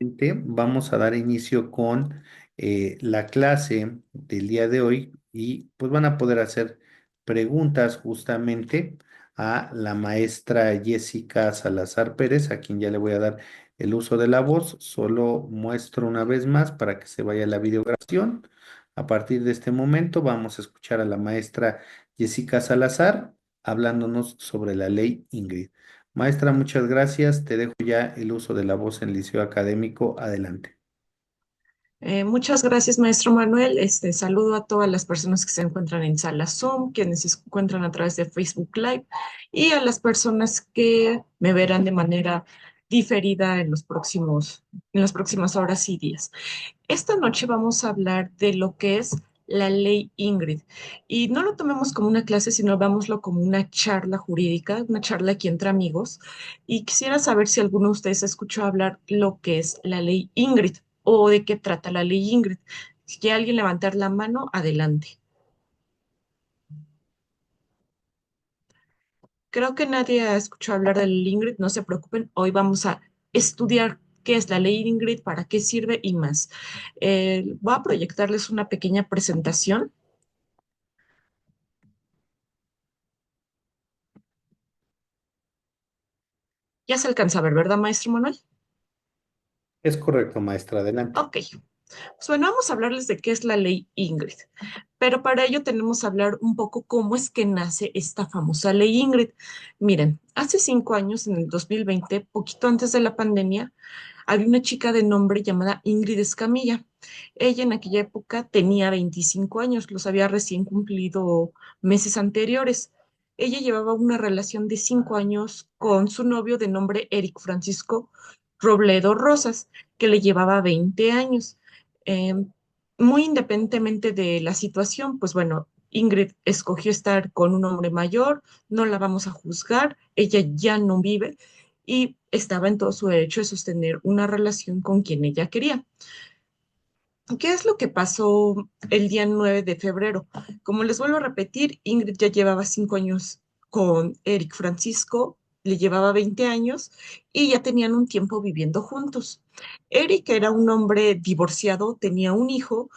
Rápidamente vamos a dar inicio con la clase del día de hoy y pues van a poder hacer preguntas justamente a la maestra Jessica Salazar Pérez, a quien ya le voy a dar el uso de la voz. Solo muestro una vez más para que se vaya la videograbación. A partir de este momento vamos a escuchar a la maestra Jessica Salazar hablándonos sobre la ley Ingrid. Maestra, muchas gracias. Te dejo ya el uso de la voz en Liceo Académico. Adelante. Muchas gracias, maestro Manuel. Saludo a todas las personas que se encuentran en sala Zoom, quienes se encuentran a través de Facebook Live y a las personas que me verán de manera diferida en las próximas horas y días. Esta noche vamos a hablar de lo que es la ley Ingrid. Y no lo tomemos como una clase, sino veámoslo como una charla jurídica, una charla aquí entre amigos. Y quisiera saber si alguno de ustedes escuchó hablar lo que es la ley Ingrid o de qué trata la ley Ingrid. Si quiere alguien levantar la mano, adelante. Creo que nadie ha escuchado hablar de la ley Ingrid, no se preocupen. Hoy vamos a estudiar qué es la ley Ingrid, para qué sirve y más. Voy a proyectarles una pequeña presentación. Ya se alcanza a ver, ¿verdad, maestro Manuel? Es correcto, maestra. Adelante. Ok, pues bueno, vamos a hablarles de qué es la ley Ingrid, pero para ello tenemos que hablar un poco cómo es que nace esta famosa ley Ingrid. Miren, hace 5 años, en el 2020, poquito antes de la pandemia, había una chica de nombre llamada Ingrid Escamilla. Ella en aquella época tenía 25 años, los había recién cumplido meses anteriores. Ella llevaba una relación de 5 años con su novio de nombre Eric Francisco Robledo Rosas, que le llevaba 20 años. Eh, Muy independientemente de la situación, pues bueno, Ingrid escogió estar con un hombre mayor, no la vamos a juzgar, ella ya no vive y estaba en todo su derecho de sostener una relación con quien ella quería. ¿Qué es lo que pasó el día 9 de febrero? Como les vuelvo a repetir, Ingrid ya llevaba 5 años con Eric Francisco, le llevaba 20 años y ya tenían un tiempo viviendo juntos. Eric era un hombre divorciado, tenía un hijo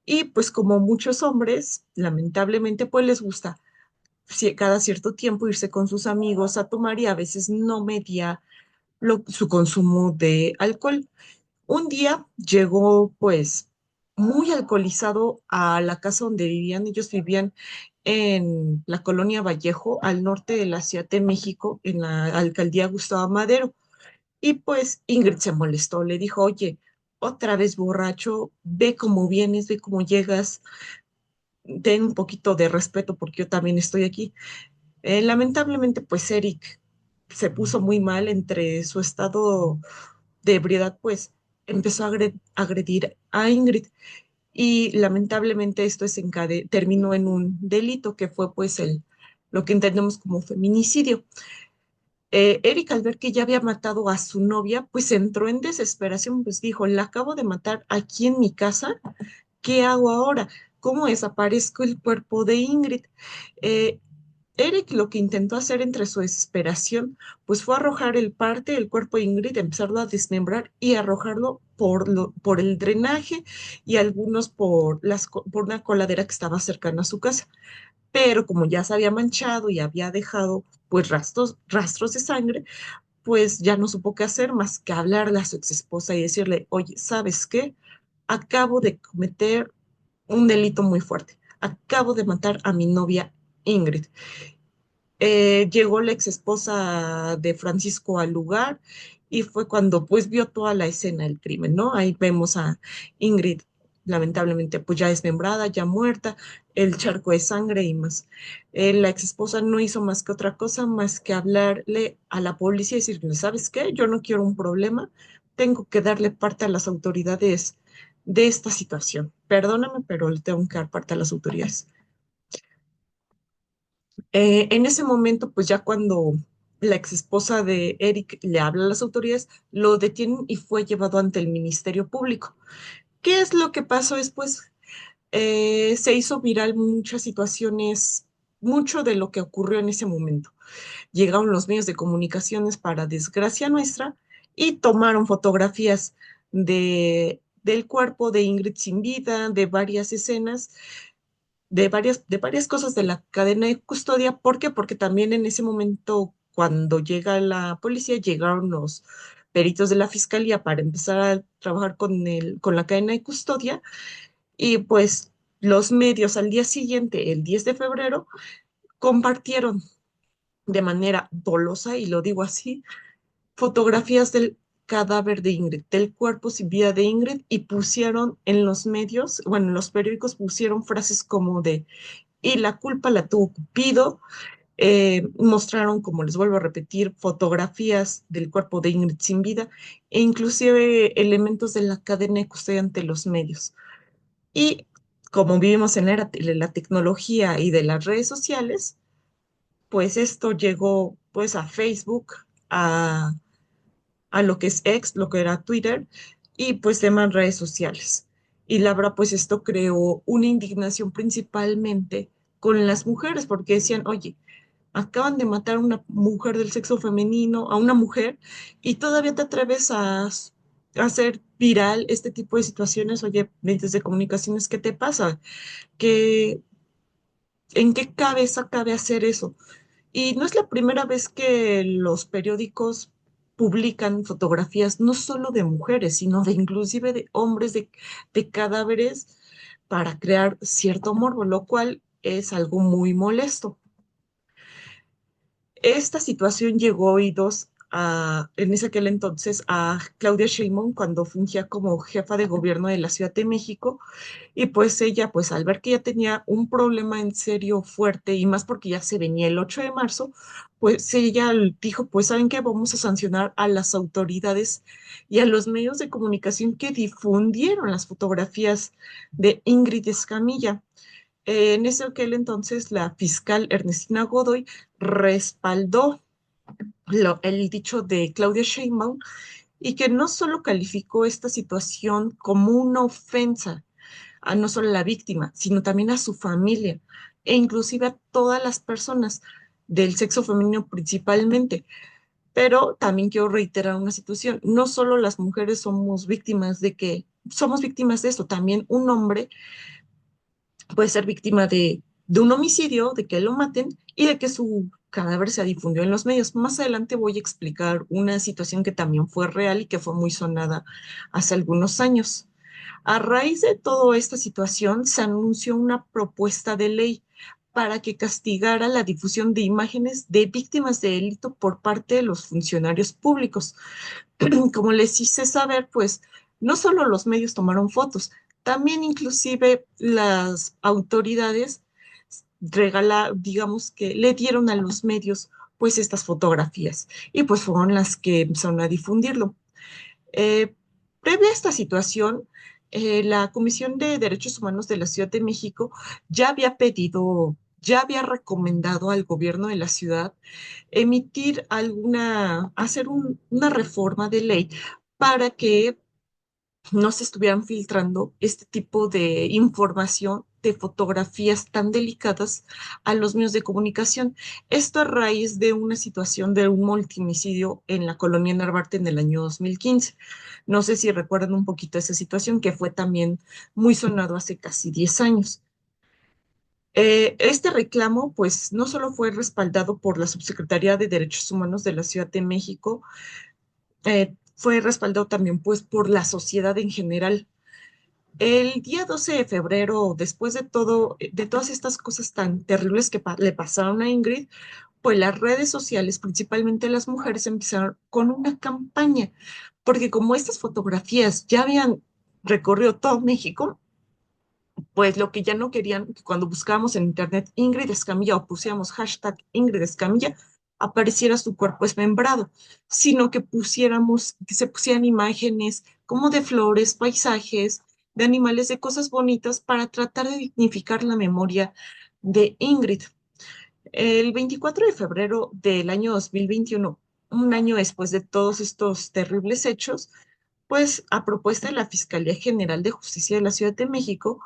y pues como muchos hombres, lamentablemente pues les gusta cada cierto tiempo irse con sus amigos a tomar y a veces no medía su consumo de alcohol. Un día llegó pues muy alcoholizado a la casa donde vivían. Ellos vivían en la colonia Vallejo, al norte de la Ciudad de México, en la alcaldía Gustavo Madero. Y pues Ingrid se molestó, le dijo, oye, otra vez borracho, ve cómo vienes, ve cómo llegas, ten un poquito de respeto porque yo también estoy aquí. Lamentablemente, pues Eric se puso muy mal entre su estado de ebriedad, pues empezó a agredir a Ingrid y lamentablemente esto terminó en un delito que fue pues lo que entendemos como feminicidio. Eric, al ver que ya había matado a su novia, pues entró en desesperación, pues dijo, la acabo de matar aquí en mi casa, ¿qué hago ahora? ¿Cómo desaparezco el cuerpo de Ingrid? Eh, Eric lo que intentó hacer entre su desesperación, pues fue arrojar el parte del cuerpo de Ingrid, empezarlo a desmembrar y arrojarlo por el drenaje y algunos por una coladera que estaba cercana a su casa. Pero como ya se había manchado y había dejado pues rastros de sangre, pues ya no supo qué hacer más que hablarle a su ex esposa y decirle, oye, ¿sabes qué? Acabo de cometer un delito muy fuerte. Acabo de matar a mi novia Ingrid. Llegó la ex esposa de Francisco al lugar y fue cuando pues vio toda la escena del crimen, ¿no? Ahí vemos a Ingrid, lamentablemente pues ya desmembrada, ya muerta, el charco de sangre y más. La ex esposa no hizo más que otra cosa, más que hablarle a la policía y decirle, ¿sabes qué? Yo no quiero un problema, tengo que darle parte a las autoridades de esta situación. Perdóname, pero le tengo que dar parte a las autoridades. En ese momento, pues ya cuando la ex esposa de Eric le habla a las autoridades, lo detienen y fue llevado ante el Ministerio Público. ¿Qué es lo que pasó después? Se hizo viral muchas situaciones, mucho de lo que ocurrió en ese momento. Llegaron los medios de comunicaciones para desgracia nuestra y tomaron fotografías del cuerpo de Ingrid sin vida, de varias escenas, de varias cosas de la cadena de custodia. ¿Por qué? Porque también en ese momento, cuando llega la policía, llegaron los peritos de la fiscalía para empezar a trabajar con la cadena de custodia y pues los medios al día siguiente, el 10 de febrero, compartieron de manera dolosa, y lo digo así, fotografías del cadáver de Ingrid, del cuerpo sin vida de Ingrid, y pusieron en los medios, bueno, en los periódicos pusieron frases como de, y la culpa la tuvo Cupido. Mostraron, como les vuelvo a repetir, fotografías del cuerpo de Ingrid sin vida e inclusive elementos de la cadena de custodia ante los medios. Y como vivimos en la era de la tecnología y de las redes sociales, pues esto llegó pues a Facebook, a lo que es X, lo que era Twitter, y pues demás redes sociales. Y la verdad, pues esto creó una indignación principalmente con las mujeres, porque decían, oye, acaban de matar a una mujer del sexo femenino, a una mujer, y todavía te atreves a hacer viral este tipo de situaciones. Oye, medios de comunicaciones, ¿qué te pasa? ¿Qué, en qué cabeza cabe hacer eso? Y no es la primera vez que los periódicos publican fotografías no solo de mujeres, sino de inclusive de hombres de cadáveres para crear cierto morbo, lo cual es algo muy molesto. Esta situación llegó a oídos en ese aquel entonces a Claudia Sheinbaum cuando fungía como jefa de gobierno de la Ciudad de México, y pues ella, pues al ver que ya tenía un problema en serio fuerte, y más porque ya se venía el 8 de marzo, pues ella dijo, pues ¿saben qué? Vamos a sancionar a las autoridades y a los medios de comunicación que difundieron las fotografías de Ingrid Escamilla. En ese aquel entonces, la fiscal Ernestina Godoy respaldó el dicho de Claudia Sheinbaum, y que no solo calificó esta situación como una ofensa a no solo la víctima, sino también a su familia e inclusive a todas las personas del sexo femenino principalmente. Pero también quiero reiterar una situación, no solo las mujeres somos víctimas de esto, también un hombre puede ser víctima de un homicidio, de que lo maten y de que su cadáver se difundió en los medios. Más adelante voy a explicar una situación que también fue real y que fue muy sonada hace algunos años. A raíz de toda esta situación, se anunció una propuesta de ley para que castigara la difusión de imágenes de víctimas de delito por parte de los funcionarios públicos. Como les hice saber, pues no solo los medios tomaron fotos, también inclusive las autoridades digamos que le dieron a los medios pues estas fotografías, y pues fueron las que empezaron a difundirlo. Eh, Previa a esta situación, la Comisión de Derechos Humanos de la Ciudad de México ya había recomendado al gobierno de la ciudad hacer una reforma de ley para que no se estuvieran filtrando este tipo de información de fotografías tan delicadas a los medios de comunicación. Esto a raíz de una situación de un multimicidio en la colonia Narvarte en el año 2015. No sé si recuerdan un poquito esa situación que fue también muy sonado hace casi 10 años. Este reclamo, pues, no solo fue respaldado por la Subsecretaría de Derechos Humanos de la Ciudad de México, fue respaldado también, pues, por la sociedad en general. El día 12 de febrero, después de todo, de todas estas cosas tan terribles que le pasaron a Ingrid, pues las redes sociales, principalmente las mujeres, empezaron con una campaña, porque como estas fotografías ya habían recorrido todo México, pues lo que ya no querían, que cuando buscábamos en internet Ingrid Escamilla o pusiéramos hashtag Ingrid Escamilla, apareciera su cuerpo desmembrado, sino que se pusieran imágenes como de flores, paisajes, de animales, de cosas bonitas para tratar de dignificar la memoria de Ingrid. El 24 de febrero del año 2021, un año después de todos estos terribles hechos, pues a propuesta de la Fiscalía General de Justicia de la Ciudad de México,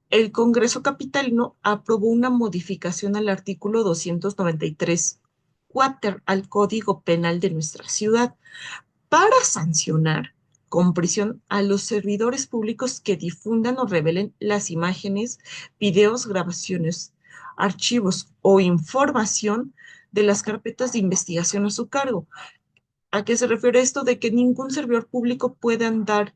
el Congreso Capitalino aprobó una modificación al artículo 293 cuater al Código Penal de nuestra ciudad para sancionar. con prisión a los servidores públicos que difundan o revelen las imágenes, videos, grabaciones, archivos o información de las carpetas de investigación a su cargo. ¿A qué se refiere esto? De que ningún servidor público puede andar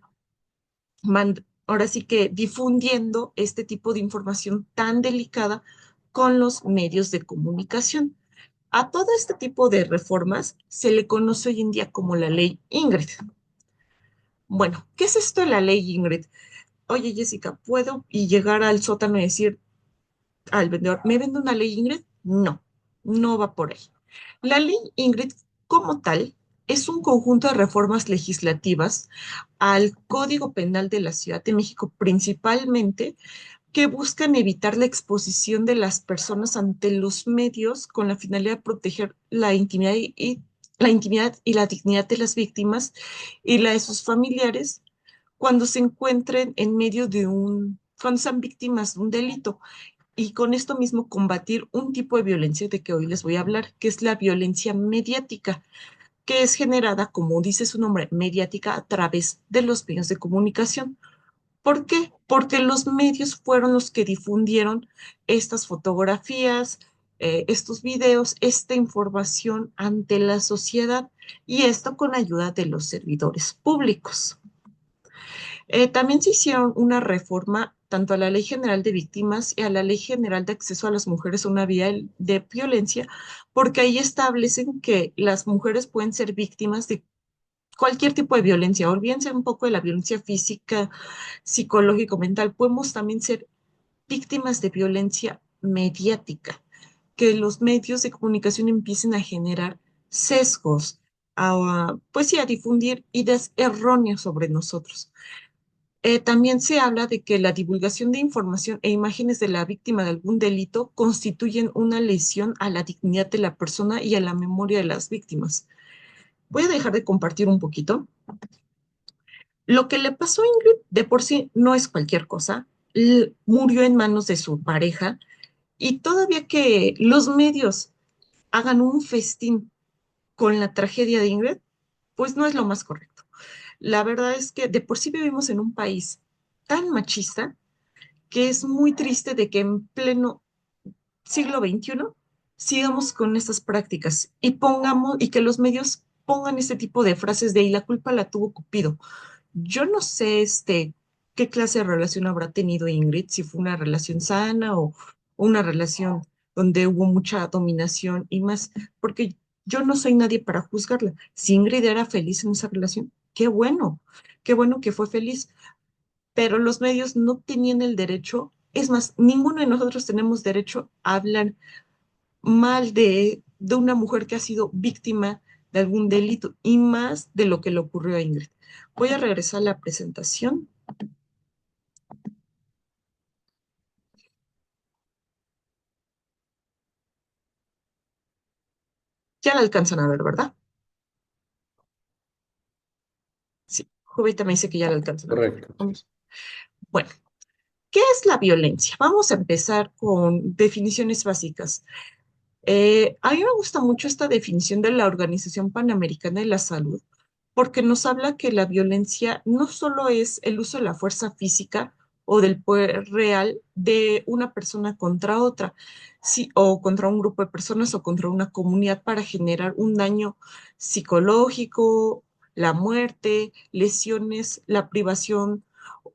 ahora sí que difundiendo este tipo de información tan delicada con los medios de comunicación. A todo este tipo de reformas se le conoce hoy en día como la ley Ingrid. Bueno, ¿qué es esto de la ley Ingrid? Oye, Jessica, ¿puedo y llegar al sótano y decir al vendedor, ¿me vende una ley Ingrid? No, no va por ahí. La ley Ingrid, como tal, es un conjunto de reformas legislativas al Código Penal de la Ciudad de México, principalmente, que buscan evitar la exposición de las personas ante los medios con la finalidad de proteger la intimidad y la dignidad de las víctimas y la de sus familiares cuando se encuentren en medio de cuando sean víctimas de un delito. Y con esto mismo combatir un tipo de violencia de que hoy les voy a hablar, que es la violencia mediática, que es generada, como dice su nombre, mediática a través de los medios de comunicación. ¿Por qué? Porque los medios fueron los que difundieron estas fotografías, estos videos, esta información ante la sociedad y esto con ayuda de los servidores públicos. También se hicieron una reforma tanto a la Ley General de Víctimas y a la Ley General de Acceso a las Mujeres a una vía de violencia, porque ahí establecen que las mujeres pueden ser víctimas de cualquier tipo de violencia, olvídense un poco de la violencia física, psicológico, mental, podemos también ser víctimas de violencia mediática, que los medios de comunicación empiecen a generar sesgos, pues sí, a difundir ideas erróneas sobre nosotros. También se habla de que la divulgación de información e imágenes de la víctima de algún delito constituyen una lesión a la dignidad de la persona y a la memoria de las víctimas. Voy a dejar de compartir un poquito. Lo que le pasó a Ingrid de por sí no es cualquier cosa. Murió en manos de su pareja y todavía que los medios hagan un festín con la tragedia de Ingrid, pues no es lo más correcto. La verdad es que de por sí vivimos en un país tan machista que es muy triste de que en pleno siglo XXI sigamos con estas prácticas y pongamos y que los medios pongan este tipo de frases de y la culpa la tuvo Cupido. Yo no sé qué clase de relación habrá tenido Ingrid, si fue una relación sana o una relación donde hubo mucha dominación y más, porque yo no soy nadie para juzgarla. Si Ingrid era feliz en esa relación, qué bueno que fue feliz, pero los medios no tenían el derecho, es más, ninguno de nosotros tenemos derecho a hablar mal de una mujer que ha sido víctima de algún delito y más de lo que le ocurrió a Ingrid. Voy a regresar a la presentación. Ya la alcanzan a ver, ¿verdad? Sí, Jovita me dice que ya la alcanzan a ver. Correcto. Vamos. Bueno, ¿qué es la violencia? Vamos a empezar con definiciones básicas. A mí me gusta mucho esta definición de la Organización Panamericana de la Salud, porque nos habla que la violencia no solo es el uso de la fuerza física o del poder real de una persona contra otra, sí, o contra un grupo de personas o contra una comunidad para generar un daño psicológico, la muerte, lesiones, la privación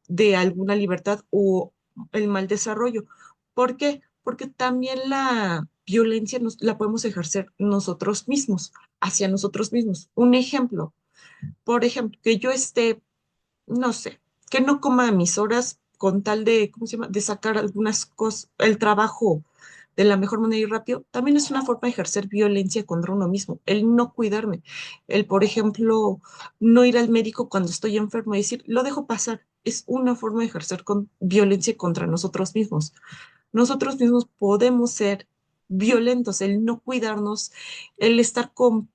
de alguna libertad o el mal desarrollo. ¿Por qué? Porque también la violencia la podemos ejercer nosotros mismos, hacia nosotros mismos. Un ejemplo, por ejemplo, que yo esté, no sé, que no coma a mis horas con tal de, ¿cómo se llama?, de sacar algunas cosas, el trabajo de la mejor manera y rápido, también es una forma de ejercer violencia contra uno mismo, el no cuidarme, el, por ejemplo, no ir al médico cuando estoy enfermo y decir, lo dejo pasar, es una forma de ejercer violencia contra nosotros mismos. Nosotros mismos podemos ser violentos, el no cuidarnos, el estar con,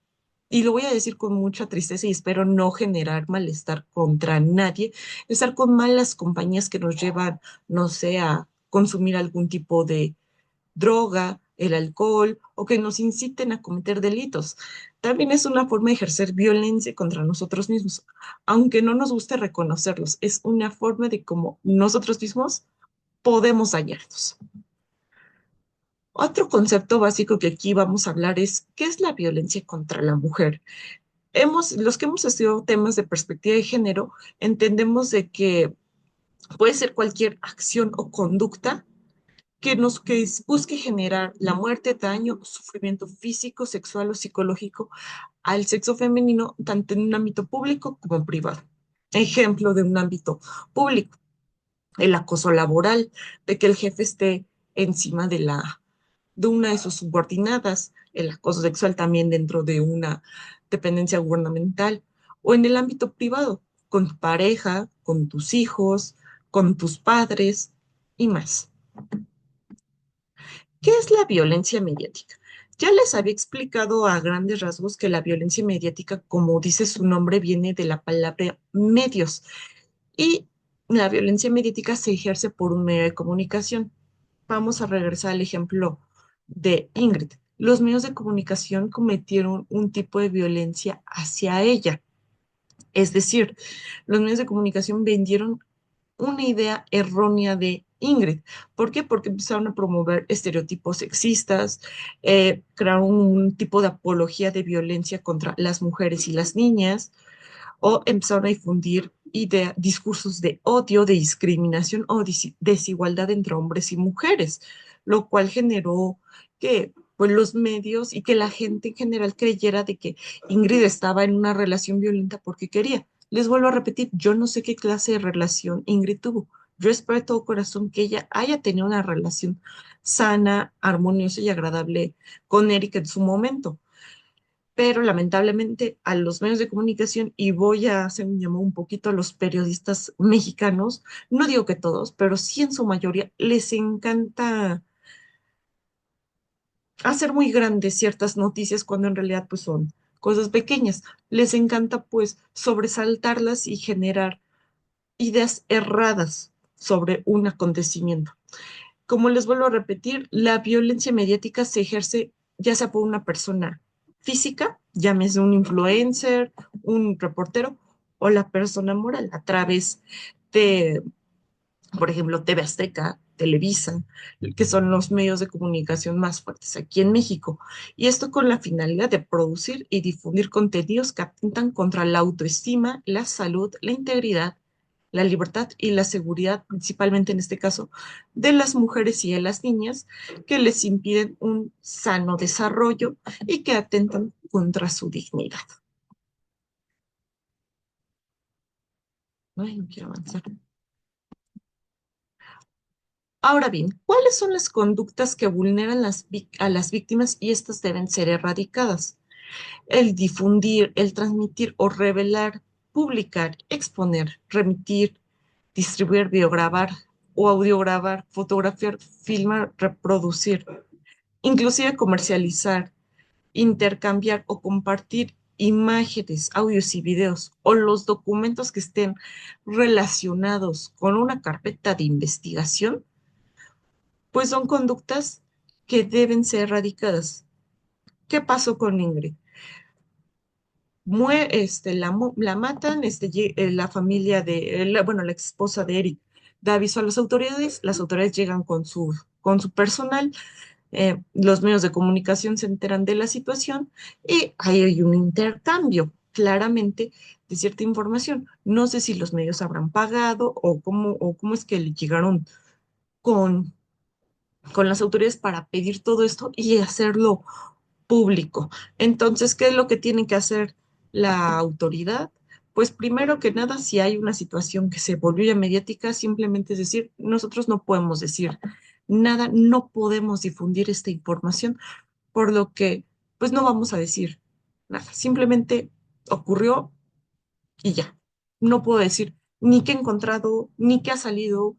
y lo voy a decir con mucha tristeza y espero no generar malestar contra nadie, estar con malas compañías que nos llevan, no sé, a consumir algún tipo de droga, el alcohol o que nos inciten a cometer delitos. También es una forma de ejercer violencia contra nosotros mismos, aunque no nos guste reconocerlos. Es una forma de cómo nosotros mismos podemos dañarnos. Otro concepto básico que aquí vamos a hablar es ¿qué es la violencia contra la mujer? Los que hemos estudiado temas de perspectiva de género, entendemos de que puede ser cualquier acción o conducta que busque generar la muerte, daño, sufrimiento físico, sexual o psicológico al sexo femenino, tanto en un ámbito público como privado. Ejemplo de un ámbito público, el acoso laboral, de que el jefe esté encima de una de sus subordinadas, el acoso sexual también dentro de una dependencia gubernamental, o en el ámbito privado, con tu pareja, con tus hijos, con tus padres y más. ¿Qué es la violencia mediática? Ya les había explicado a grandes rasgos que la violencia mediática, como dice su nombre, viene de la palabra medios y la violencia mediática se ejerce por un medio de comunicación. Vamos a regresar al ejemplo de Ingrid. Los medios de comunicación cometieron un tipo de violencia hacia ella. Es decir, los medios de comunicación vendieron una idea errónea de Ingrid. ¿Por qué? Porque empezaron a promover estereotipos sexistas, crearon un tipo de apología de violencia contra las mujeres y las niñas, o empezaron a difundir discursos de odio, de discriminación o desigualdad entre hombres y mujeres, lo cual generó que pues los medios y que la gente en general creyera de que Ingrid estaba en una relación violenta porque quería. Les vuelvo a repetir, yo no sé qué clase de relación Ingrid tuvo. Yo espero de todo corazón que ella haya tenido una relación sana, armoniosa y agradable con Erika en su momento, pero lamentablemente a los medios de comunicación, y voy a hacer un llamado un poquito a los periodistas mexicanos, no digo que todos, pero sí en su mayoría, les encanta hacer muy grandes ciertas noticias cuando en realidad pues son cosas pequeñas. Les encanta pues sobresaltarlas y generar ideas erradas sobre un acontecimiento. Como les vuelvo a repetir, la violencia mediática se ejerce ya sea por una persona física, llámese un influencer, un reportero, o la persona moral a través de, por ejemplo, TV Azteca, Televisa, que son los medios de comunicación más fuertes aquí en México. Y esto con la finalidad de producir y difundir contenidos que atentan contra la autoestima, la salud, la integridad, la libertad y la seguridad, principalmente en este caso, de las mujeres y de las niñas, que les impiden un sano desarrollo y que atentan contra su dignidad. Ay, no quiero avanzar. Ahora bien, ¿cuáles son las conductas que vulneran a las víctimas y estas deben ser erradicadas? El difundir, el transmitir o revelar, publicar, exponer, remitir, distribuir, biograbar o audiograbar, fotografiar, filmar, reproducir, inclusive comercializar, intercambiar o compartir imágenes, audios y videos o los documentos que estén relacionados con una carpeta de investigación, pues son conductas que deben ser erradicadas. ¿Qué pasó con Ingrid? La matan, la familia bueno, la ex esposa de Eric da aviso a las autoridades llegan con su personal, los medios de comunicación se enteran de la situación y ahí hay un intercambio, claramente, de cierta información. No sé si los medios habrán pagado o cómo es que le llegaron con, con las autoridades para pedir todo esto y hacerlo público. Entonces, ¿qué es lo que tiene que hacer la autoridad? Pues primero que nada, si hay una situación que se volvió ya mediática, simplemente es decir, nosotros no podemos decir nada, no podemos difundir esta información, por lo que pues no vamos a decir nada, simplemente ocurrió y ya. No puedo decir ni qué he encontrado, ni qué ha salido,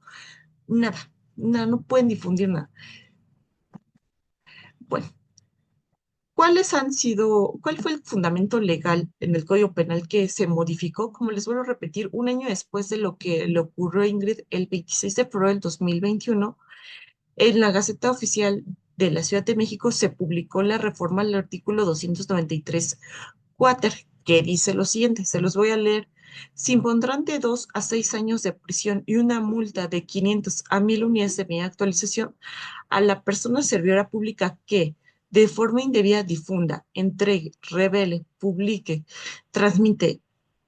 nada, nada, no pueden difundir nada. Bueno, cuál fue el fundamento legal en el Código Penal que se modificó? Como les vuelvo a repetir, un año después de lo que le ocurrió a Ingrid, el 26 de febrero del 2021, en la Gaceta Oficial de la Ciudad de México se publicó la reforma al artículo 293 Quater, que dice lo siguiente, se los voy a leer. Se impondrán de 2 a 6 años de prisión y una multa de 500 a 1000 unidades de mi actualización a la persona servidora pública que de forma indebida difunda, entregue, revele, publique, transmite,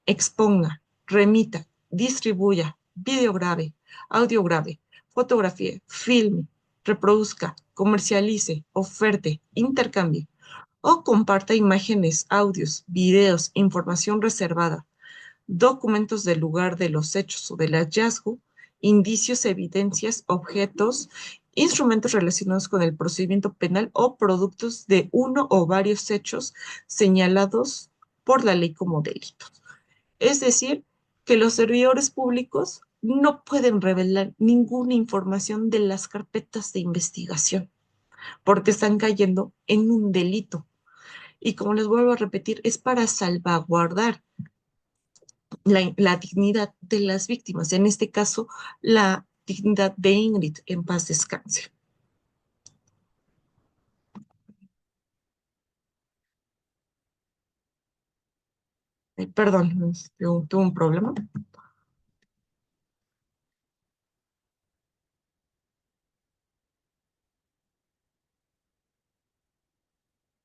exponga, remita, distribuya, videograve, audiograve, fotografía, filme, reproduzca, comercialice, oferte, intercambie o comparta imágenes, audios, videos, información reservada, documentos del lugar de los hechos o del hallazgo, indicios, evidencias, objetos, instrumentos relacionados con el procedimiento penal o productos de uno o varios hechos señalados por la ley como delitos. Es decir, que los servidores públicos no pueden revelar ninguna información de las carpetas de investigación porque están cayendo en un delito. Y como les vuelvo a repetir, es para salvaguardar la dignidad de las víctimas, en este caso, la dignidad de Ingrid, en paz descanse. Perdón, tuve un problema.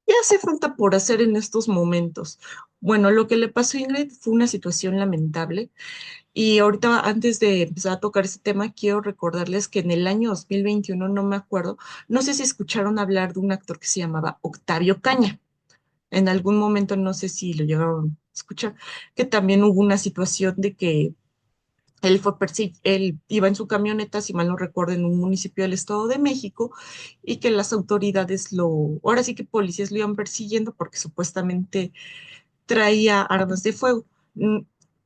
¿Qué hace falta por hacer en estos momentos? Bueno, lo que le pasó a Ingrid fue una situación lamentable y ahorita antes de empezar a tocar este tema, quiero recordarles que en el año 2021, no me acuerdo, no sé si escucharon hablar de un actor que se llamaba Octavio Caña. En algún momento, no sé si lo llegaron a escuchar, que también hubo una situación de que él iba en su camioneta, si mal no recuerdo, en un municipio del Estado de México, y que las autoridades ahora sí que policías lo iban persiguiendo porque supuestamente traía armas de fuego. Mm,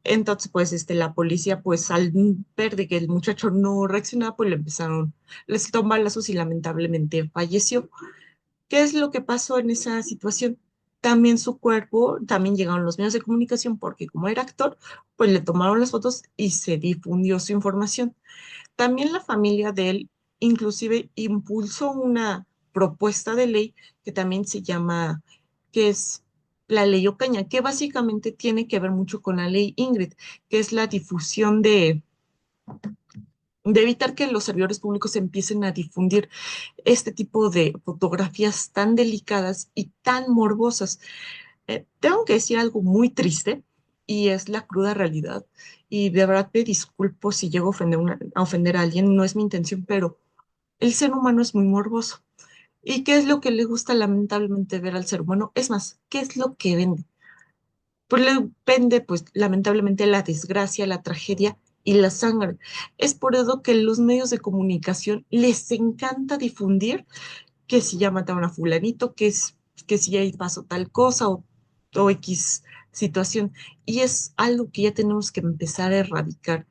Entonces, pues, la policía, pues, al ver de que el muchacho no reaccionaba, pues les toman balazos y lamentablemente falleció. ¿Qué es lo que pasó en esa situación? También su cuerpo, también llegaron los medios de comunicación porque como era actor, pues le tomaron las fotos y se difundió su información. También la familia de él inclusive impulsó una propuesta de ley que también se llama, que es la ley Ocaña, que básicamente tiene que ver mucho con la ley Ingrid, que es la difusión de evitar que los servidores públicos empiecen a difundir este tipo de fotografías tan delicadas y tan morbosas. Tengo que decir algo muy triste y es la cruda realidad. Y de verdad me disculpo si llego a a ofender a alguien, no es mi intención, pero el ser humano es muy morboso. ¿Y qué es lo que le gusta lamentablemente ver al ser humano? Es más, ¿qué es lo que vende? Pues le vende, pues lamentablemente, la desgracia, la tragedia y la sangre. Es por eso que los medios de comunicación les encanta difundir que si ya mataron a fulanito, que si ya pasó tal cosa o X situación. Y es algo que ya tenemos que empezar a erradicar.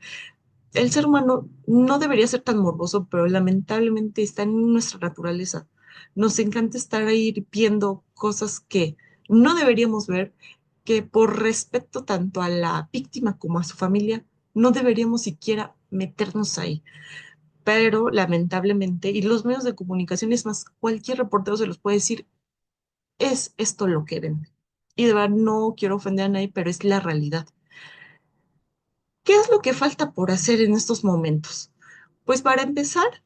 El ser humano no debería ser tan morboso, pero lamentablemente está en nuestra naturaleza. Nos encanta estar ahí viendo cosas que no deberíamos ver, que por respeto tanto a la víctima como a su familia, no deberíamos siquiera meternos ahí, pero lamentablemente, y los medios de comunicación, es más, cualquier reportero se los puede decir, es esto lo que ven. Y de verdad no quiero ofender a nadie, pero es la realidad. ¿Qué es lo que falta por hacer en estos momentos? Pues para empezar,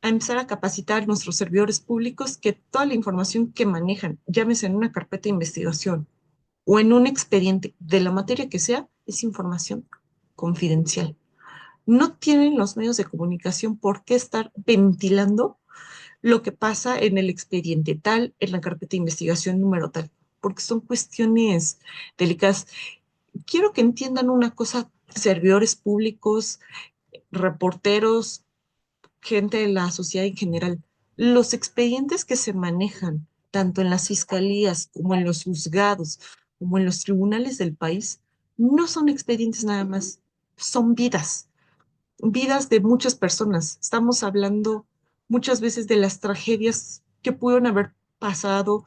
a empezar a capacitar a nuestros servidores públicos que toda la información que manejan, llámese en una carpeta de investigación o en un expediente de la materia que sea, es información confidencial. No tienen los medios de comunicación por qué estar ventilando lo que pasa en el expediente tal, en la carpeta de investigación número tal, porque son cuestiones delicadas. Quiero que entiendan una cosa, servidores públicos, reporteros, gente de la sociedad en general. Los expedientes que se manejan, tanto en las fiscalías como en los juzgados, como en los tribunales del país, no son expedientes nada más, son vidas de muchas personas. Estamos hablando muchas veces de las tragedias que pudieron haber pasado,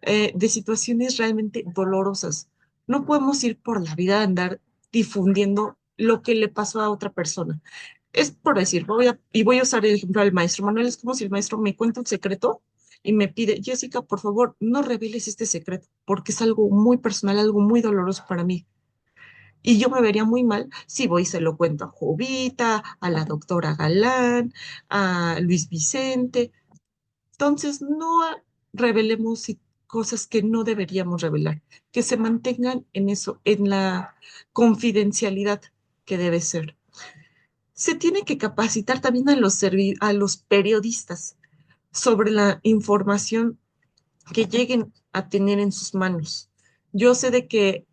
de situaciones realmente dolorosas. No podemos ir por la vida a andar difundiendo lo que le pasó a otra persona. Es por decir, voy a usar el ejemplo del maestro Manuel, es como si el maestro me cuenta un secreto y me pide, Jessica, por favor, no reveles este secreto, porque es algo muy personal, algo muy doloroso para mí. Y yo me vería muy mal si voy y se lo cuento a Jovita, a la doctora Galán, a Luis Vicente. Entonces, no revelemos cosas que no deberíamos revelar, que se mantengan en eso, en la confidencialidad que debe ser. Se tiene que capacitar también a a los periodistas sobre la información que lleguen a tener en sus manos. Yo sé de que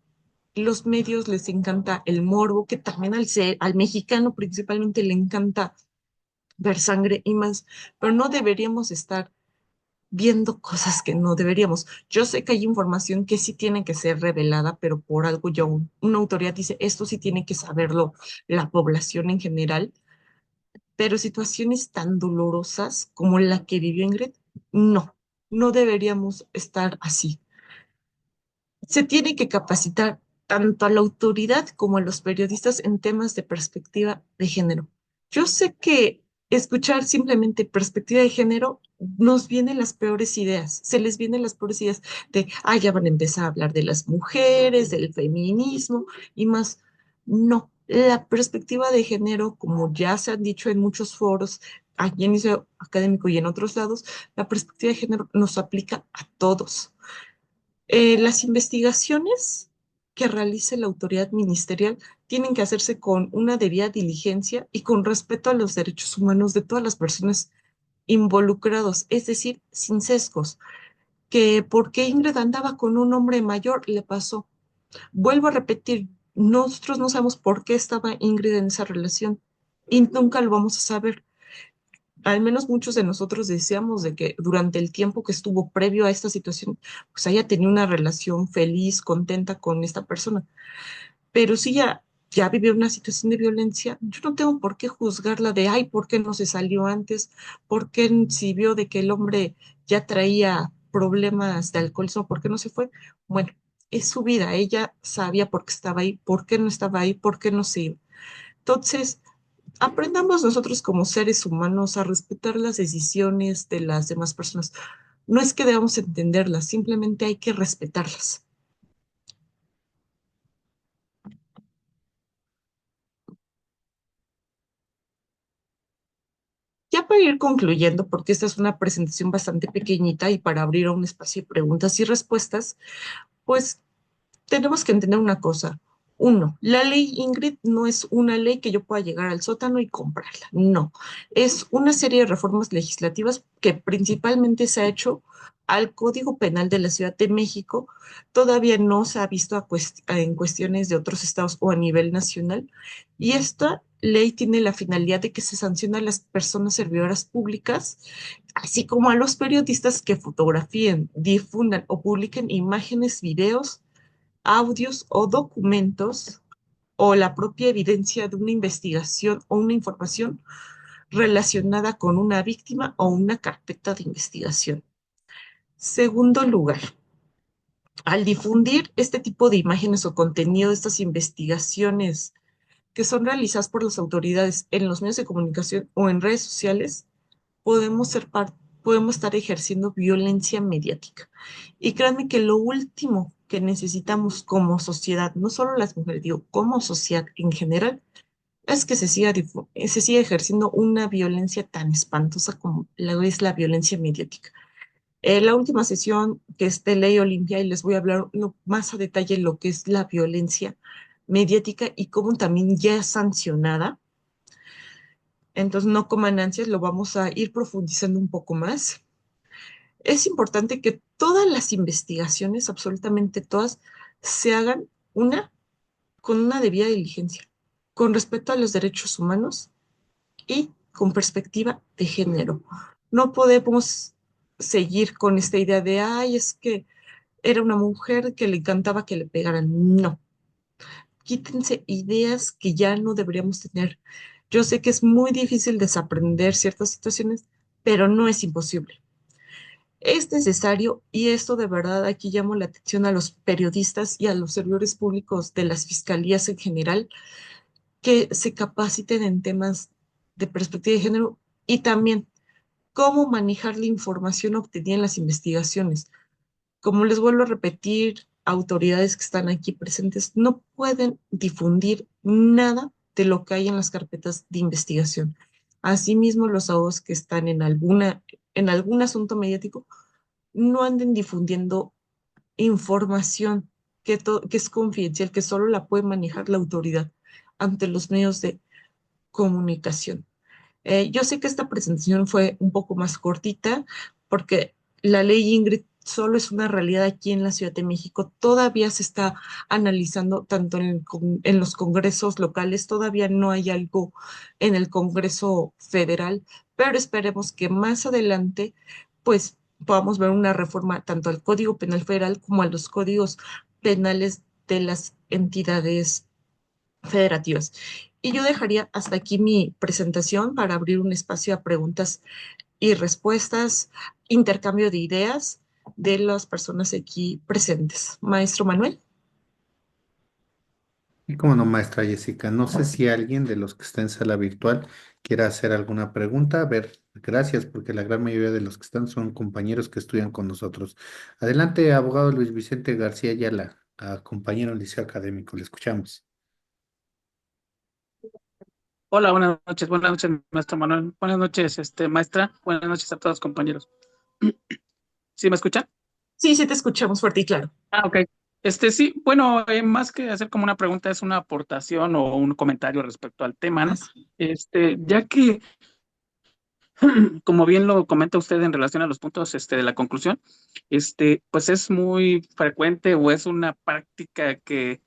los medios les encanta el morbo, que también al mexicano principalmente le encanta ver sangre y más, pero no deberíamos estar viendo cosas que no deberíamos. Yo sé que hay información que sí tiene que ser revelada, pero por algo ya una autoridad dice, esto sí tiene que saberlo la población en general, pero situaciones tan dolorosas como la que vivió Ingrid, no, no deberíamos estar así. Se tiene que capacitar tanto a la autoridad como a los periodistas en temas de perspectiva de género. Yo sé que escuchar simplemente perspectiva de género nos vienen las peores ideas, se les vienen las peores ideas de, ah, ya van a empezar a hablar de las mujeres, del feminismo y más. No, la perspectiva de género, como ya se han dicho en muchos foros, aquí en Liceo Académico y en otros lados, la perspectiva de género nos aplica a todos. Las investigaciones que realice la autoridad ministerial tienen que hacerse con una debida diligencia y con respeto a los derechos humanos de todas las personas involucradas, es decir, sin sesgos. Que porque Ingrid andaba con un hombre mayor, le pasó. Vuelvo a repetir, nosotros no sabemos por qué estaba Ingrid en esa relación y nunca lo vamos a saber. Al menos muchos de nosotros deseamos de que durante el tiempo que estuvo previo a esta situación, pues haya tenido una relación feliz, contenta con esta persona. Pero si ya vivió una situación de violencia, yo no tengo por qué juzgarla de, ay, ¿por qué no se salió antes? ¿Por qué si vio de que el hombre ya traía problemas de alcoholismo, por qué no se fue? Bueno, es su vida, ella sabía por qué estaba ahí, por qué no estaba ahí, por qué no se iba. Entonces, aprendamos nosotros como seres humanos a respetar las decisiones de las demás personas. No es que debamos entenderlas, simplemente hay que respetarlas. Ya para ir concluyendo, porque esta es una presentación bastante pequeñita y para abrir a un espacio de preguntas y respuestas, pues tenemos que entender una cosa. Uno, la ley Ingrid no es una ley que yo pueda llegar al sótano y comprarla. No, es una serie de reformas legislativas que principalmente se ha hecho al Código Penal de la Ciudad de México. Todavía no se ha visto en cuestiones de otros estados o a nivel nacional. Y esta ley tiene la finalidad de que se sancione a las personas servidoras públicas, así como a los periodistas que fotografíen, difundan o publiquen imágenes, videos, audios o documentos o la propia evidencia de una investigación o una información relacionada con una víctima o una carpeta de investigación. Segundo lugar, al difundir este tipo de imágenes o contenido de estas investigaciones que son realizadas por las autoridades en los medios de comunicación o en redes sociales, podemos estar ejerciendo violencia mediática. Y créanme que lo último que necesitamos como sociedad, no solo las mujeres, digo, como sociedad en general, es que se siga ejerciendo una violencia tan espantosa como la es la violencia mediática. La última sesión que es de Ley Olimpia y les voy a hablar más a detalle lo que es la violencia mediática y cómo también ya es sancionada. Entonces, no coman ansias, lo vamos a ir profundizando un poco más. Es importante que todas las investigaciones, absolutamente todas, se hagan con una debida diligencia, con respeto a los derechos humanos y con perspectiva de género. No podemos seguir con esta idea de, ay, es que era una mujer que le encantaba que le pegaran. No, quítense ideas que ya no deberíamos tener. Yo sé que es muy difícil desaprender ciertas situaciones, pero no es imposible. Es necesario, y esto de verdad aquí llamo la atención a los periodistas y a los servidores públicos de las fiscalías en general, que se capaciten en temas de perspectiva de género y también cómo manejar la información obtenida en las investigaciones. Como les vuelvo a repetir, autoridades que están aquí presentes no pueden difundir nada de lo que hay en las carpetas de investigación. Asimismo, los abogados que están en algún asunto mediático no anden difundiendo información que es confidencial, que solo la puede manejar la autoridad ante los medios de comunicación. Yo sé que esta presentación fue un poco más cortita porque la ley Ingrid solo es una realidad aquí en la Ciudad de México. Todavía se está analizando tanto en los congresos locales, todavía no hay algo en el Congreso Federal, pero esperemos que más adelante pues podamos ver una reforma tanto al Código Penal Federal como a los códigos penales de las entidades federativas. Y yo dejaría hasta aquí mi presentación para abrir un espacio a preguntas y respuestas, intercambio de ideas de las personas aquí presentes. Maestro Manuel. Y como no, maestra Jessica, no sé si alguien de los que está en sala virtual quiera hacer alguna pregunta. A ver, gracias, porque la gran mayoría de los que están son compañeros que estudian con nosotros. Adelante, abogado Luis Vicente García Ayala, compañero en liceo académico, le escuchamos. Hola, buenas noches, maestro Manuel. Buenas noches, maestra. Buenas noches a todos, compañeros. ¿Sí me escuchan? Sí, sí, te escuchamos fuerte y claro. Ah, ok. Sí, bueno, más que hacer como una pregunta, es una aportación o un comentario respecto al tema, ¿no? Así. Ya que, como bien lo comenta usted en relación a los puntos, de la conclusión, pues es muy frecuente o es una práctica que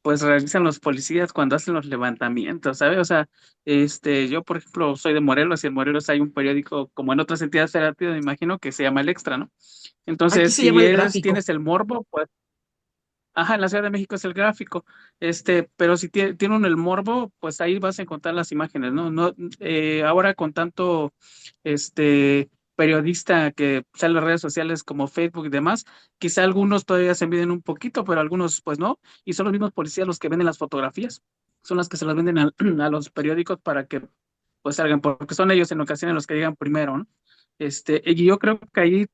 pues realizan los policías cuando hacen los levantamientos, ¿sabes? O sea, yo, por ejemplo, soy de Morelos y en Morelos hay un periódico, como en otras entidades federativas, me imagino, que se llama El Extra, ¿no? Aquí Entonces, se llama si el eres, gráfico. tienes el morbo, pues, ajá, en la Ciudad de México es el gráfico, pero si tiene uno el morbo, pues ahí vas a encontrar las imágenes, ¿no? No, ahora con tanto, periodista que sale en las redes sociales como Facebook y demás, quizá algunos todavía se miden un poquito, pero algunos pues no, y son los mismos policías los que venden las fotografías, son las que se las venden a los periódicos para que pues salgan, porque son ellos en ocasiones los que llegan primero, ¿no? Y yo creo que ahí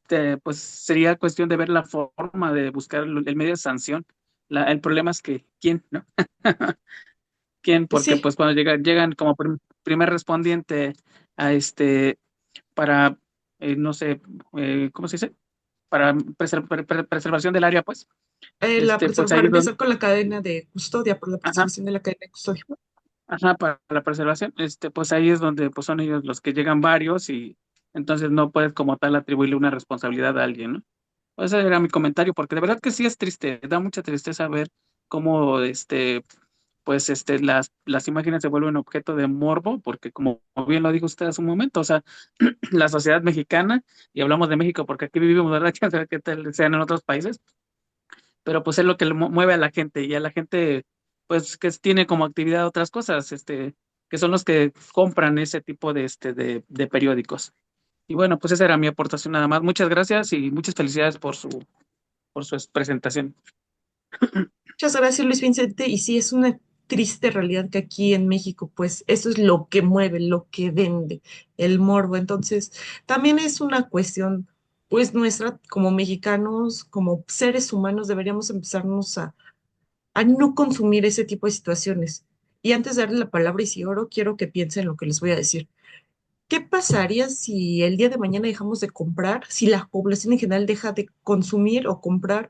pues sería cuestión de ver la forma de buscar el medio de sanción. El problema es que, ¿quién, no? ¿Quién? Porque Sí, pues cuando llegan como primer respondiente a para, no sé, ¿cómo se dice? Para preservación del área, pues, pues ahí para es donde, empezar con la cadena de custodia, por la ajá, preservación de la cadena de custodia. ajá, para la preservación, pues ahí es donde pues son ellos los que llegan varios y entonces no puedes como tal atribuirle una responsabilidad a alguien, ¿no? Ese era mi comentario, porque de verdad que sí es triste, da mucha tristeza ver cómo pues las imágenes se vuelven objeto de morbo, porque como bien lo dijo usted hace un momento, o sea, la sociedad mexicana, y hablamos de México porque aquí vivimos, ¿verdad? Quién sabe qué tal sean en otros países, pero pues es lo que le mueve a la gente, y a la gente, pues que tiene como actividad otras cosas, que son los que compran ese tipo de periódicos. Y bueno, pues esa era mi aportación nada más. Muchas gracias y muchas felicidades por su presentación. Muchas gracias, Luis Vicente. Y sí, es una triste realidad que aquí en México, pues eso es lo que mueve, lo que vende, el morbo. Entonces, también es una cuestión, pues nuestra, como mexicanos, como seres humanos, deberíamos empezarnos a no consumir ese tipo de situaciones. Y antes de darle la palabra a Isidoro, quiero que piensen lo que les voy a decir. ¿Qué pasaría si el día de mañana dejamos de comprar, si la población en general deja de consumir o comprar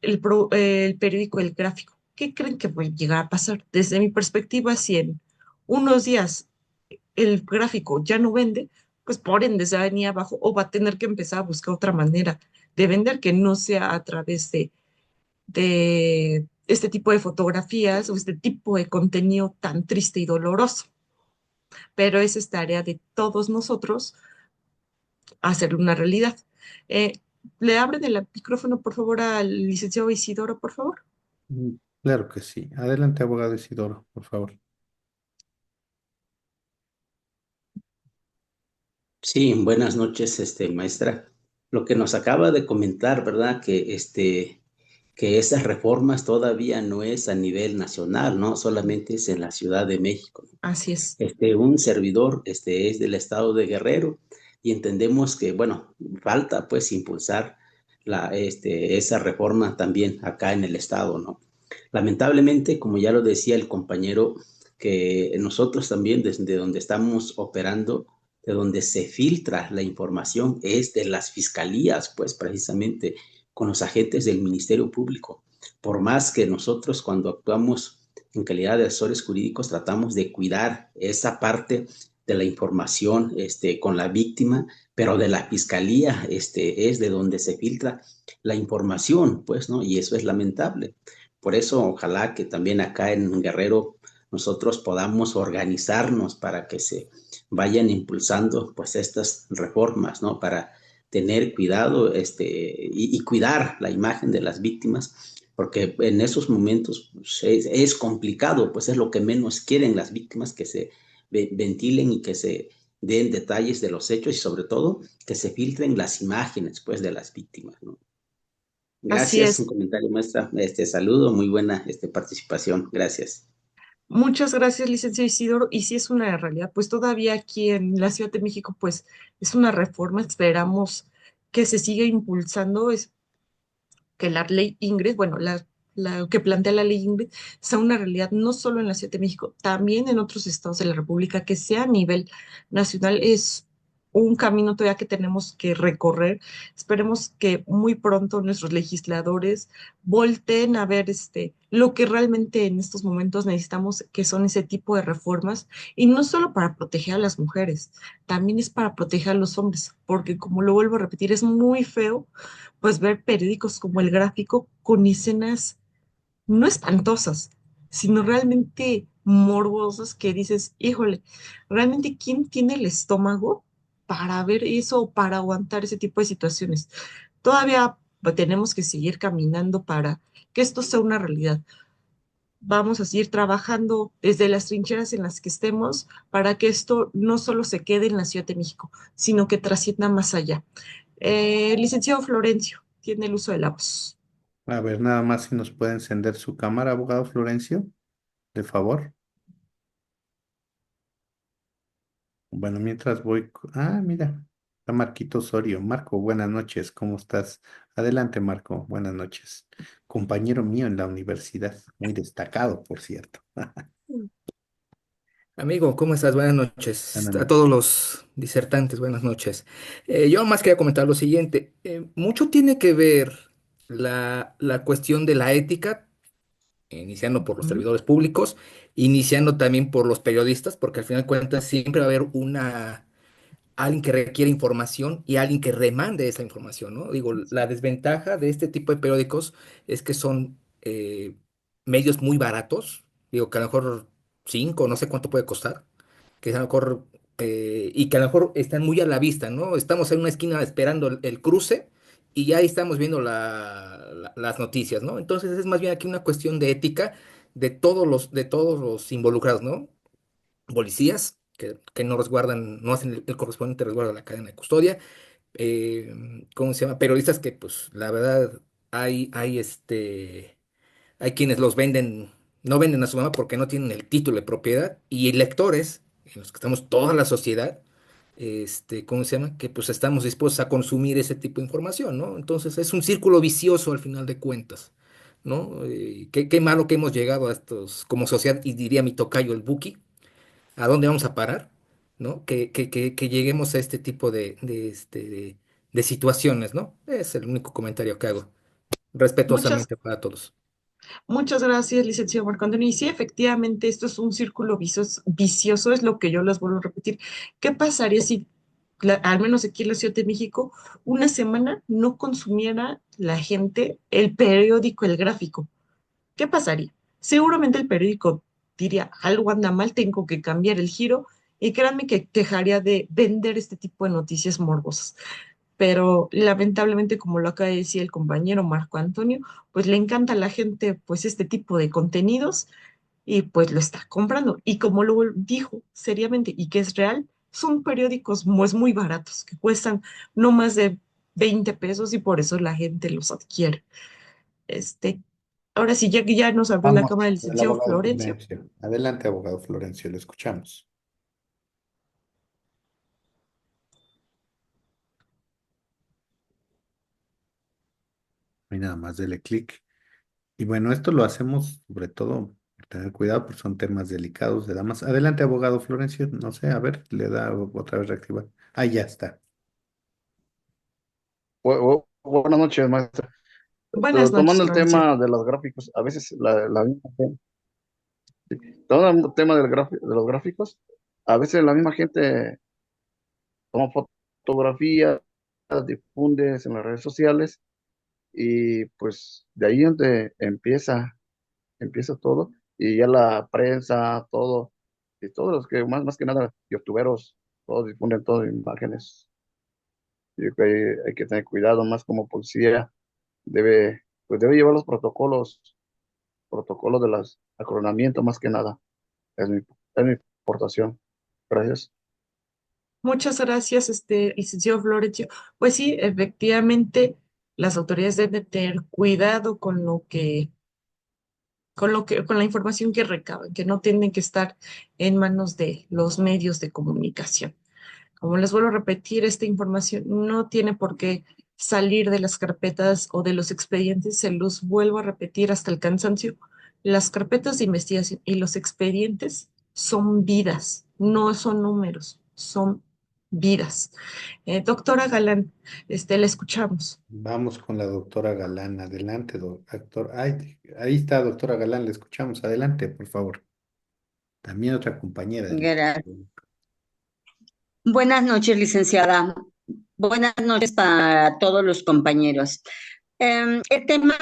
el periódico El Gráfico? ¿Qué creen que puede llegar a pasar? Desde mi perspectiva, si en unos días el gráfico ya no vende, pues por ende se va a venir abajo o va a tener que empezar a buscar otra manera de vender que no sea a través de este tipo de fotografías o este tipo de contenido tan triste y doloroso. Pero esa es tarea de todos nosotros hacerlo una realidad. Eh, ¿Le abren el micrófono, por favor, al licenciado Isidoro, por favor? Claro que sí. Adelante, abogado Isidoro, por favor. Sí, buenas noches, maestra. Lo que nos acaba de comentar, ¿verdad? Que esas reformas todavía no es a nivel nacional, ¿no? Solamente es en la Ciudad de México. Así es. Un servidor, es del estado de Guerrero y entendemos que, bueno, falta pues impulsar esa reforma también acá en el Estado, ¿no? Lamentablemente, como ya lo decía el compañero, que nosotros también desde donde estamos operando, de donde se filtra la información, es de las fiscalías, pues precisamente con los agentes del Ministerio Público. Por más que nosotros cuando actuamos en calidad de asesores jurídicos tratamos de cuidar esa parte de la información con la víctima, pero de la fiscalía es de donde se filtra la información, pues, ¿no? Y eso es lamentable. Por eso, ojalá que también acá en Guerrero nosotros podamos organizarnos para que se vayan impulsando pues estas reformas, ¿no? Para tener cuidado y cuidar la imagen de las víctimas, porque en esos momentos pues, es complicado, pues es lo que menos quieren las víctimas, que se ventilen y que se den detalles de los hechos y sobre todo que se filtren las imágenes pues de las víctimas, ¿no? Así Gracias, un es. comentario maestra, saludo, muy buena participación, gracias. Muchas gracias, licenciado Isidoro. Y si es una realidad, pues todavía aquí en la Ciudad de México, pues es una reforma. Esperamos que se siga impulsando, es que la ley Ingrid, bueno, la que plantea la ley Ingrid, sea una realidad no solo en la Ciudad de México, también en otros estados de la República, que sea a nivel nacional. Es un camino todavía que tenemos que recorrer. Esperemos que muy pronto nuestros legisladores volteen a ver lo que realmente en estos momentos necesitamos, que son ese tipo de reformas, y no solo para proteger a las mujeres, también es para proteger a los hombres, porque como lo vuelvo a repetir, es muy feo pues ver periódicos como El Gráfico con escenas no espantosas, sino realmente morbosas que dices, híjole, realmente ¿quién tiene el estómago para ver eso o para aguantar ese tipo de situaciones? Todavía tenemos que seguir caminando para que esto sea una realidad. Vamos a seguir trabajando desde las trincheras en las que estemos para que esto no solo se quede en la Ciudad de México, sino que trascienda más allá. Licenciado Florencio, tiene el uso de la voz. A ver, nada más si nos puede encender su cámara, abogado Florencio, de favor. Bueno, mientras voy. Mira, está Marquito Osorio. Marco, buenas noches, ¿cómo estás? Adelante, Marco, buenas noches. Compañero mío en la universidad, muy destacado, por cierto. Amigo, ¿cómo estás? Buenas noches. Buenas A todos noches. los disertantes, buenas noches. Yo más quería comentar lo siguiente. Mucho tiene que ver la cuestión de la ética, iniciando por los Ujú. servidores públicos, iniciando también por los periodistas, porque al final de cuentas siempre va a haber alguien que requiere información y alguien que remande esa información, ¿no? Digo, la desventaja de este tipo de periódicos es que son medios muy baratos, digo, que a lo mejor 5, no sé cuánto puede costar, que a lo mejor, y que a lo mejor están muy a la vista, ¿no? Estamos en una esquina esperando el cruce y ya ahí estamos viendo las noticias, ¿no? Entonces es más bien aquí una cuestión de ética de todos los involucrados, ¿no? Policías que no resguardan, no hacen el correspondiente resguardo de la cadena de custodia, ¿cómo se llama? Periodistas que, pues, la verdad, hay quienes los venden, no venden a su mamá porque no tienen el título de propiedad, y lectores, en los que estamos toda la sociedad, ¿cómo se llama? Que pues estamos dispuestos a consumir ese tipo de información, ¿no? Entonces es un círculo vicioso al final de cuentas, ¿no? Qué malo que hemos llegado a estos, como sociedad, y diría mi tocayo, el Buki, ¿a dónde vamos a parar? ¿No? Que lleguemos a este tipo de situaciones, ¿no? Es el único comentario que hago, Muchas, respetuosamente para todos. muchas gracias, licenciado Marco Antonio. Y sí, efectivamente, esto es un círculo vicioso, es lo que yo les vuelvo a repetir. ¿Qué pasaría si, al menos aquí en la Ciudad de México, una semana no consumiera la gente el periódico El Gráfico? ¿Qué pasaría? Seguramente el periódico diría, algo anda mal, tengo que cambiar el giro, y créanme que dejaría de vender este tipo de noticias morbosas. Pero lamentablemente, como lo acaba de decir el compañero Marco Antonio, pues le encanta a la gente pues este tipo de contenidos y pues lo está comprando. Y como lo dijo seriamente y que es real, son periódicos pues, muy baratos, que cuestan no más de 20 pesos, y por eso la gente los adquiere. Este, ahora sí, ya que ya nos abrió la Vamos, cámara del el licenciado abogado Florencio. Florencio. Adelante, abogado Florencio, lo escuchamos. nada más dele clic. Y bueno, esto lo hacemos sobre todo por tener cuidado, porque son temas delicados de damas. Adelante, abogado Florencio. No sé, a ver, le da otra vez reactivar. Ah, ya está. Buenas noches, maestra. Buenas noches, Tomando el Florencio. tema de los gráficos, a veces la misma gente, tomando el tema de los gráficos, a veces la misma gente toma fotografías, difunde en las redes sociales y pues de ahí donde empieza todo y ya la prensa, todo, y todos los que más que nada, youtuberos, todos difunden todo imágenes. Yo creo que hay que tener cuidado más como policía, debe llevar los protocolos de las acronamiento más que nada. Es mi aportación. Gracias. Muchas gracias, licenciado Florencio. Pues sí, efectivamente, las autoridades deben de tener cuidado con la información que recaban, que no tienen que estar en manos de los medios de comunicación. Como les vuelvo a repetir, esta información no tiene por qué salir de las carpetas o de los expedientes, se los vuelvo a repetir hasta el cansancio. Las carpetas de investigación y los expedientes son vidas, no son números, son vidas. Doctora Galán, la escuchamos. Vamos con la doctora Galán. Adelante, doctor. Ay, ahí está, doctora Galán, le escuchamos. Adelante, por favor. También otra compañera del Gracias. Instituto. Buenas noches, licenciada. Buenas noches para todos los compañeros. El tema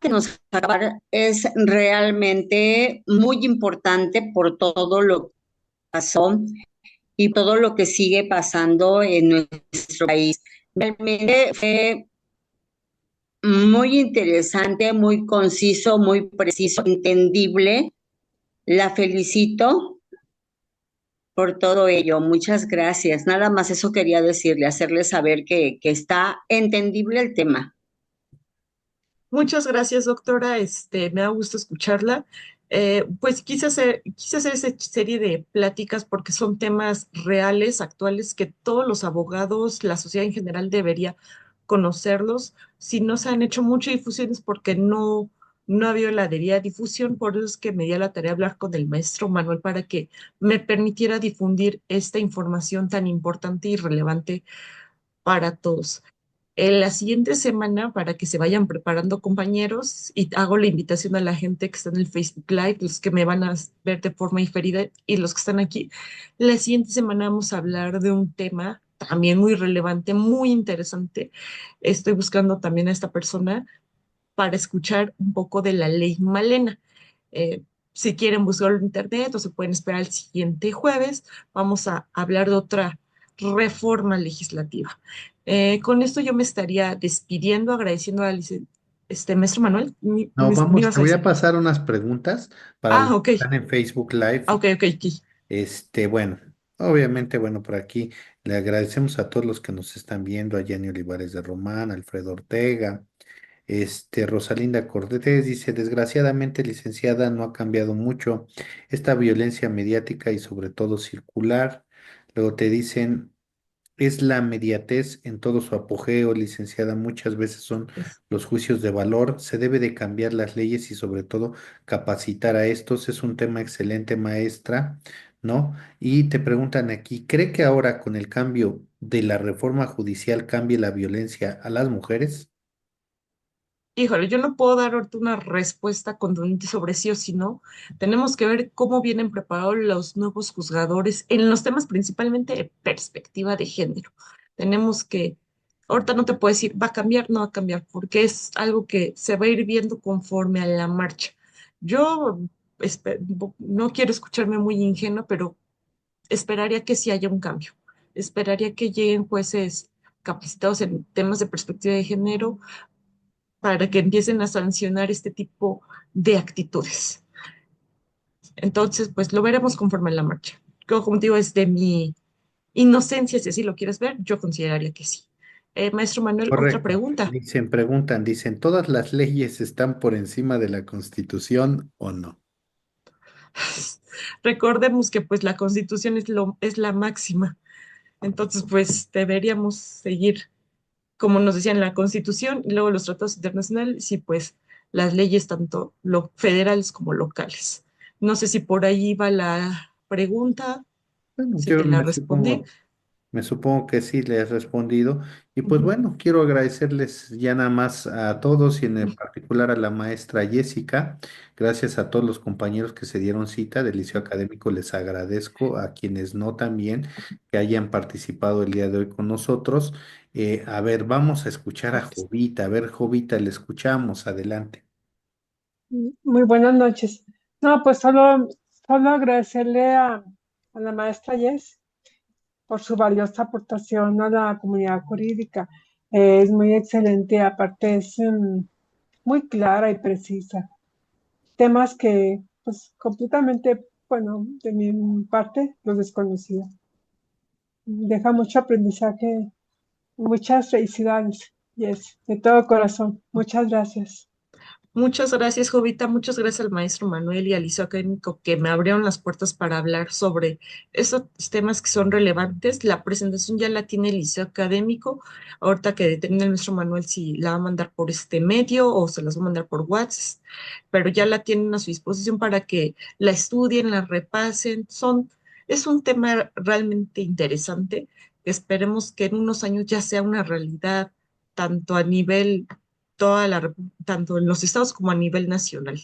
que nos acaba es realmente muy importante por todo lo que pasó y todo lo que sigue pasando en nuestro país. Realmente fue muy interesante, muy conciso, muy preciso, entendible. La felicito por todo ello. Muchas gracias. Nada más eso quería decirle, hacerle saber que está entendible el tema. Muchas gracias, doctora. Me da gusto escucharla. Pues quise hacer esa serie de pláticas porque son temas reales, actuales, que todos los abogados, la sociedad en general debería conocerlos. Si no se han hecho muchas difusiones porque no ha habido la debida difusión, por eso es que me di a la tarea de hablar con el maestro Manuel para que me permitiera difundir esta información tan importante y relevante para todos. En la siguiente semana, para que se vayan preparando compañeros, y hago la invitación a la gente que está en el Facebook Live, los que me van a ver de forma diferida y los que están aquí, la siguiente semana vamos a hablar de un tema también muy relevante, muy interesante. Estoy buscando también a esta persona para escuchar un poco de la ley Malena. Eh, si quieren buscarlo en internet o se pueden esperar el siguiente jueves, vamos a hablar de otra reforma legislativa. Con esto yo me estaría despidiendo, agradeciendo al maestro Manuel. No, Me vamos, ibas te a voy a decir. pasar unas preguntas para los Ah, que ok, están en Facebook Live. ok, ok, ok. Bueno, obviamente, bueno, por aquí le agradecemos a todos los que nos están viendo, a Jenny Olivares de Román, Alfredo Ortega, Rosalinda Cortés dice, desgraciadamente, licenciada, no ha cambiado mucho esta violencia mediática y sobre todo circular. Luego te dicen, es la mediatez en todo su apogeo, licenciada. Muchas veces son Es- los juicios de valor. Se debe de cambiar las leyes y sobre todo capacitar a estos. Es un tema excelente, maestra, ¿no? Y te preguntan aquí, ¿cree que ahora con el cambio de la reforma judicial cambie la violencia a las mujeres? Híjole, yo no puedo dar ahorita una respuesta contundente sobre sí o si no. Tenemos que ver cómo vienen preparados los nuevos juzgadores en los temas principalmente de perspectiva de género. Tenemos que, ahorita no te puedo decir, va a cambiar, no va a cambiar, porque es algo que se va a ir viendo conforme a la marcha. Yo no quiero escucharme muy ingenua, pero esperaría que sí haya un cambio. Esperaría que lleguen jueces capacitados en temas de perspectiva de género para que empiecen a sancionar este tipo de actitudes. Entonces, pues lo veremos conforme en la marcha. Como te digo, es de mi inocencia, si así lo quieres ver, yo consideraría que sí. Maestro Manuel, otra Correcto. pregunta. Dicen, ¿todas las leyes están por encima de la Constitución o no? Recordemos que pues la Constitución es la máxima. Entonces, pues deberíamos seguir como nos decían, la Constitución y luego los tratados internacionales y pues las leyes tanto federales como locales. No sé si por ahí va la pregunta, Bueno, si yo te la respondí. me supongo que sí le has respondido. Y pues Ujú. bueno, quiero agradecerles ya nada más a todos y en particular a la maestra Jessica. Gracias a todos los compañeros que se dieron cita del Liceo Académico. Les agradezco a quienes no también que hayan participado el día de hoy con nosotros. A ver, vamos a escuchar a Jovita. A ver, Jovita, le escuchamos. Adelante. Muy buenas noches. No, pues solo agradecerle a la maestra Yes por su valiosa aportación a la comunidad jurídica. Es muy excelente, aparte es muy clara y precisa. Temas que, pues, completamente, bueno, de mi parte, los desconocía. Deja mucho aprendizaje. Muchas felicidades, Yes, de todo corazón. Muchas gracias. Muchas gracias, Jovita. Muchas gracias al maestro Manuel y al liceo académico que me abrieron las puertas para hablar sobre esos temas que son relevantes. La presentación ya la tiene el liceo académico. Ahorita que determine el maestro Manuel si la va a mandar por este medio o se las va a mandar por WhatsApp, pero ya la tienen a su disposición para que la estudien, la repasen. Es un tema realmente interesante. Esperemos que en unos años ya sea una realidad tanto a nivel tanto en los estados como a nivel nacional.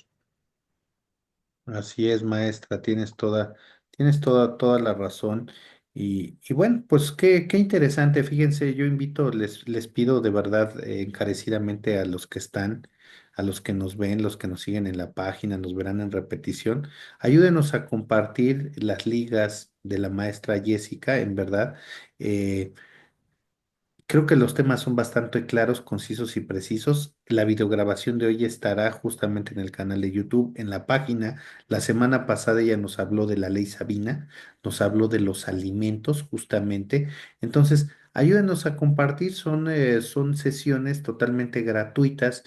Así es, maestra, toda la razón. Y bueno, pues qué interesante. Fíjense, yo les pido de verdad encarecidamente a los que están, a los que nos ven, los que nos siguen en la página, nos verán en repetición, ayúdenos a compartir las ligas de la maestra Jessica, en verdad. Eh, Creo que los temas son bastante claros, concisos y precisos. La videograbación de hoy estará justamente en el canal de YouTube, en la página. La semana pasada ella nos habló de la ley Sabina, nos habló de los alimentos justamente. Entonces, ayúdenos a compartir, son sesiones totalmente gratuitas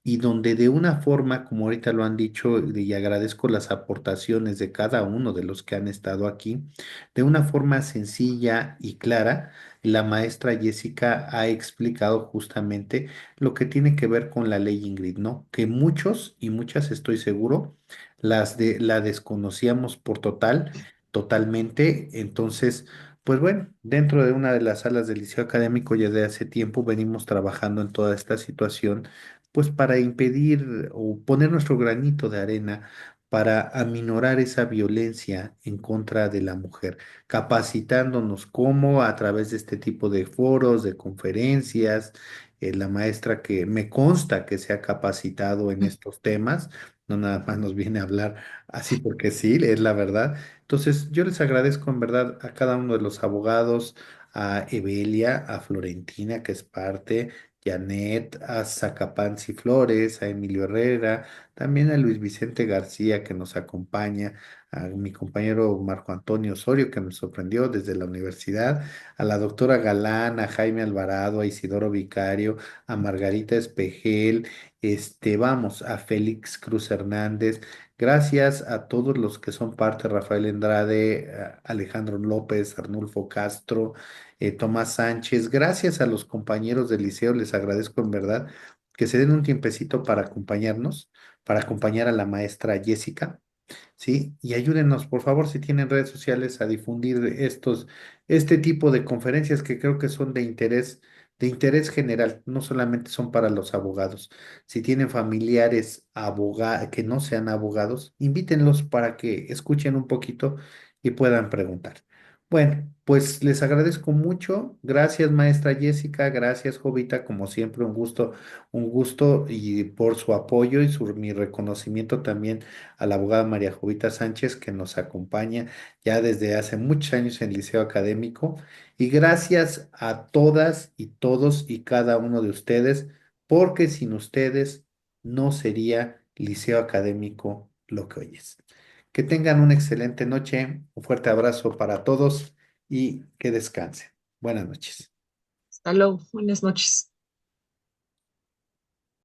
y donde de una forma, como ahorita lo han dicho, y agradezco las aportaciones de cada uno de los que han estado aquí, de una forma sencilla y clara la maestra Jessica ha explicado justamente lo que tiene que ver con la ley Ingrid, ¿no? Que muchos y muchas, estoy seguro, la desconocíamos totalmente. Entonces, pues bueno, dentro de una de las salas del Liceo Académico ya de hace tiempo venimos trabajando en toda esta situación, pues para impedir o poner nuestro granito de arena para aminorar esa violencia en contra de la mujer capacitándonos cómo a través de este tipo de foros, de conferencias, la maestra que me consta que se ha capacitado en estos temas, no nada más nos viene a hablar así porque sí, es la verdad. Entonces, yo les agradezco en verdad a cada uno de los abogados, a Evelia, a Florentina, que es parte. Janet, a Zacapanzi Flores, a Emilio Herrera, también a Luis Vicente García que nos acompaña, a mi compañero Marco Antonio Osorio, que me sorprendió desde la universidad, a la doctora Galán, a Jaime Alvarado, a Isidoro Vicario, a Margarita Espejel, vamos, a Félix Cruz Hernández. Gracias a todos los que son parte, Rafael Andrade, Alejandro López, Arnulfo Castro, Tomás Sánchez. Gracias a los compañeros del liceo, les agradezco en verdad que se den un tiempecito para acompañarnos, para acompañar a la maestra Jessica. ¿Sí? Y ayúdenos, por favor, si tienen redes sociales, a difundir este tipo de conferencias que creo que son de interés general, no solamente son para los abogados. Si tienen familiares que no sean abogados, invítenlos para que escuchen un poquito y puedan preguntar. Bueno, pues les agradezco mucho. Gracias, maestra Jessica. Gracias, Jovita. Como siempre, un gusto y por su apoyo y mi reconocimiento también a la abogada María Jovita Sánchez, que nos acompaña ya desde hace muchos años en el Liceo Académico. Y gracias a todas y todos y cada uno de ustedes, porque sin ustedes no sería Liceo Académico lo que hoy es. Que tengan una excelente noche, un fuerte abrazo para todos y que descansen. Buenas noches. Hasta luego, buenas noches.